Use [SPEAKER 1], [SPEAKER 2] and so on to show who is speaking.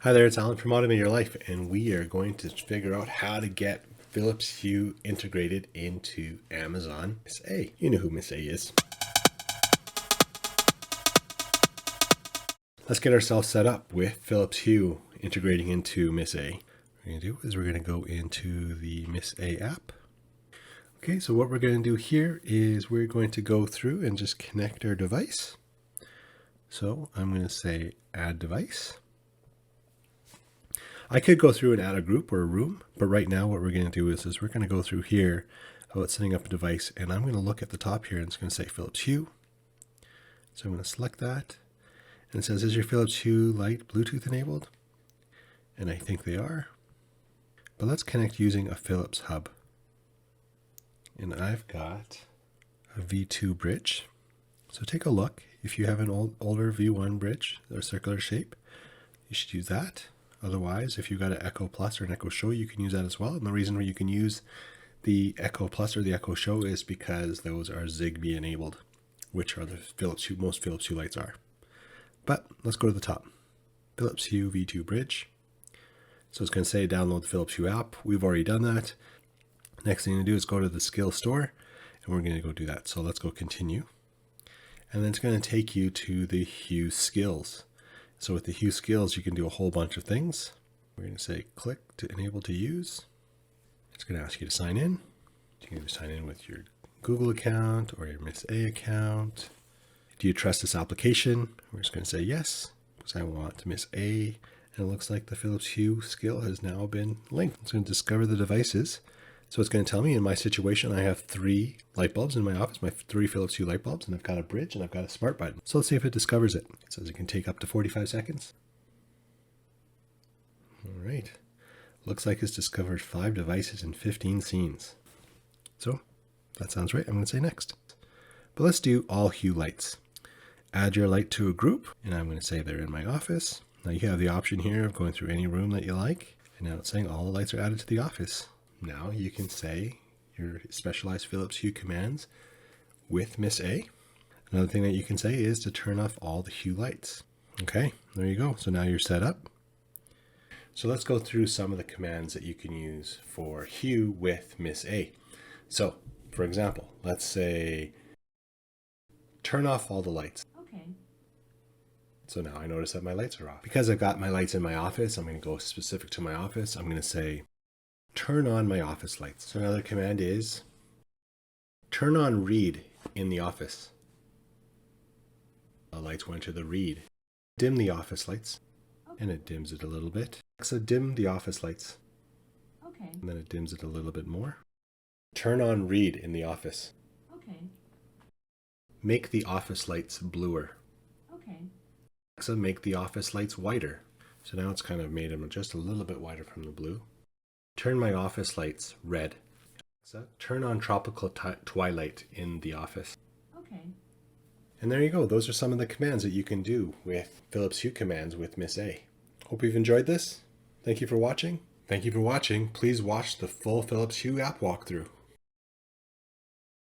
[SPEAKER 1] Hi there, it's Alan from Automate Your Life, and we are going to figure out how to get Philips Hue integrated into Amazon Miss A. You know who Miss A is. Let's get ourselves set up with Philips Hue integrating into Miss A. What we're going to do is we're going to go into the Miss A app. Okay, so what we're going to do here is we're going to go through and just connect our device. So I'm going to say add device. I could go through and add a group or a room, but right now what we're going to do is we're going to go through here about setting up a device, and I'm going to look at the top here and it's going to say Philips Hue. So I'm going to select that, and it says, is your Philips Hue light Bluetooth enabled? And I think they are. But let's connect using a Philips hub. And I've got a V2 bridge. So take a look. If you have an older V1 bridge or circular shape, you should use that. Otherwise, if you've got an Echo Plus or an Echo Show, you can use that as well. And the reason why you can use the Echo Plus or the Echo Show is because those are Zigbee enabled, which are the Philips Hue, most Philips Hue lights are. But let's go to the top. Philips Hue V2 Bridge. So it's going to say download the Philips Hue app. We've already done that. Next thing to do is go to the skill store, and we're going to go do that. So let's go continue. And then it's going to take you to the Hue skills. So with the Hue skills, you can do a whole bunch of things. We're going to say click to enable to use. It's going to ask you to sign in. You can either sign in with your Google account or your Miss A account. Do you trust this application? We're just going to say yes, because I want Miss A. And it looks like the Philips Hue skill has now been linked. It's going to discover the devices. So it's going to tell me in my situation, I have 3 light bulbs in my office, my 3 Philips Hue light bulbs, and I've got a bridge and I've got a smart button. So let's see if it discovers it. It says it can take up to 45 seconds. All right. Looks like it's discovered 5 devices and 15 scenes. So that sounds right. I'm going to say next. But let's do all Hue lights. Add your light to a group, and I'm going to say they're in my office. Now you have the option here of going through any room that you like. And now it's saying all the lights are added to the office. Now you can say your specialized Philips Hue commands with Miss A. Another thing that you can say is to turn off all the Hue lights. Okay, there you go. So now you're set up. So let's go through some of the commands that you can use for Hue with Miss A. So, for example, let's say turn off all the lights.
[SPEAKER 2] Okay.
[SPEAKER 1] So now I notice that my lights are off. Because I've got my lights in my office, I'm going to go specific to my office. I'm going to say turn on my office lights. So another command is turn on read in the office. The lights went to the read. Dim the office lights.
[SPEAKER 2] Okay.
[SPEAKER 1] And it dims it a little bit. So dim the office lights.
[SPEAKER 2] Okay.
[SPEAKER 1] And then it dims it a little bit more. Turn on read in the office.
[SPEAKER 2] Okay.
[SPEAKER 1] Make the office lights bluer.
[SPEAKER 2] Okay.
[SPEAKER 1] So make the office lights whiter. So now it's kind of made them just a little bit whiter from the blue. Turn my office lights red. So turn on tropical twilight in the office.
[SPEAKER 2] Okay.
[SPEAKER 1] And there you go. Those are some of the commands that you can do with Philips Hue commands with Miss A. Hope you've enjoyed this. Thank you for watching. Thank you for watching. Please watch the full Philips Hue app walkthrough.